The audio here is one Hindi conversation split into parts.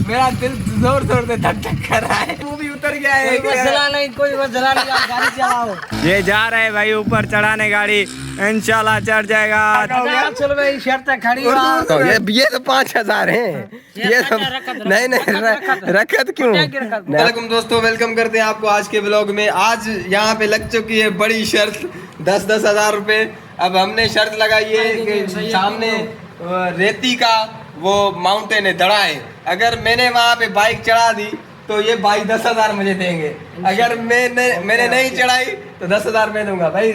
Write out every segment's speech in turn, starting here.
मेरा दिल जोर जोर से धक धक कर रहा है। वो भी उतर गया है। कोई जला नहीं, कोई जला नहीं, आप गाड़ी चलाओ। ये जा रहे भाई ऊपर चढ़ाने गाड़ी, इंशाल्लाह चढ़ जाएगा। चलो भाई, शर्त खड़ी तो ये तो 5000 है। ये सब नहीं रखत क्यों। वेलकम दोस्तों, वेलकम करते हैं आपको आज के ब्लॉग में। आज यहाँ पे लग चुकी है बड़ी शर्त, 10-10 हजार रुपए। अब हमने शर्त लगाई है कि सामने रेती का वो माउंटेन है, दड़ा है। अगर मैंने वहाँ पे बाइक चढ़ा दी तो ये भाई 10,000 मुझे देंगे। अगर मैंने नहीं चढ़ाई तो 10,000 मैं दूंगा भाई।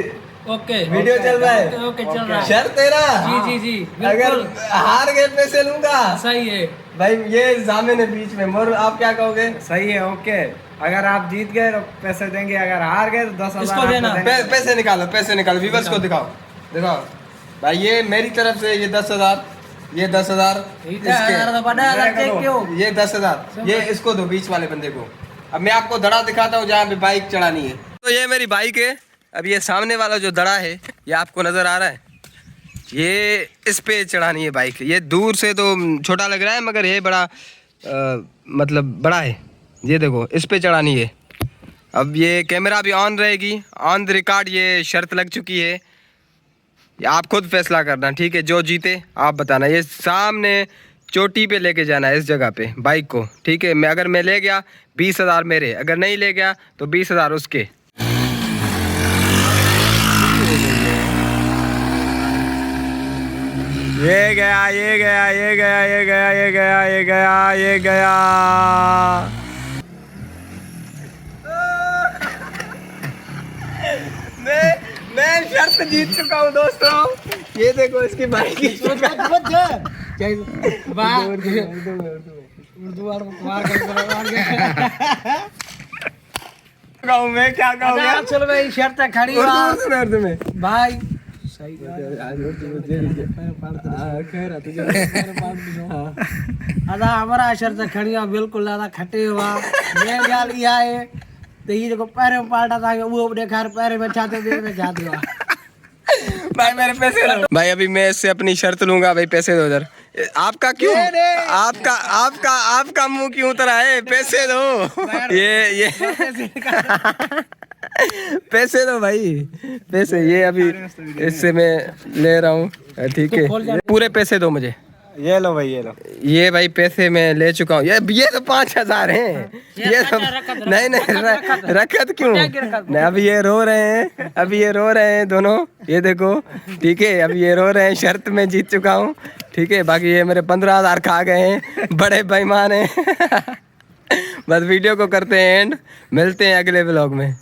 ओके, वीडियो चल रहा है। ओके, चल रहा है। शर्त है ना? जी जी जी, अगर हार गए पैसे लूंगा। सही है भाई, ये जामिन है बीच में। मोर आप क्या कहोगे? सही है, ओके। अगर आप जीत गए तो पैसे देंगे, अगर हार गए तो 10,000 इसको देना। पैसे निकालो, पैसे निकालो। व्यूअर्स को दिखाओ भाई। ये मेरी तरफ से ये 10,000, ये 10,000, ये 10,000, ये इसको दो, बीच वाले बंदे को। अब मैं आपको दड़ा दिखाता हूँ जहाँ पे बाइक चढ़ानी है। तो ये मेरी बाइक है। अब ये सामने वाला जो दड़ा है, ये आपको नजर आ रहा है, ये इस पे चढ़ानी है बाइक। ये दूर से तो छोटा लग रहा है मगर ये बड़ा मतलब बड़ा है। ये देखो, इस पे चढ़ानी है। अब ये कैमरा भी ऑन रहेगी, ऑन द रिकॉर्ड ये शर्त लग चुकी है। आप खुद फैसला करना, ठीक है? जो जीते आप बताना। ये सामने चोटी पे लेके जाना है, इस जगह पे बाइक को, ठीक है? अगर मैं ले गया 20,000 मेरे, अगर नहीं ले गया तो 20,000 उसके। ये गया, ये गया, ये गया, ये गया, ये गया, ये गया, ये गया। मैं शर्त जीत चुका हूँ दोस्तों। ये देखो इसकी बाइक की। मैं क्या कहूँगा? चलो भाई, शर्त खड़ी उर्दू में भाई। अदा हमारा शर्त खड़ी है, बिल्कुल ज्यादा खटे हुआ। ये क्या लिया है तो ये देखो, पैर में पाल्टा था, वो देखा पैर में छाते दे जाते हुआ। भाई मेरे पैसे दो भाई। अभी मैं इससे अपनी शर्त लूंगा भाई। पैसे दो इधर। आपका क्यों? आपका मुंह क्यों उतरा है? पैसे दो। ये पैसे दो भाई, पैसे। ये अभी इससे मैं ले रहा हूँ, ठीक है? पूरे पैसे दो मुझे। ये लो भाई, ये लो। ये भाई पैसे मैं ले चुका हूँ। ये तो 5,000 हैं। ये सब नहीं रखत क्यों। नहीं, अभी ये रो रहे हैं, अभी ये रो रहे हैं दोनों। ये देखो, ठीक है? अभी ये रो रहे हैं। शर्त में जीत चुका हूँ, ठीक है? बाकी ये मेरे 15,000 खा गए हैं। बड़े बेईमान हैं। बस वीडियो को करते हैं एंड, मिलते हैं अगले ब्लॉग में।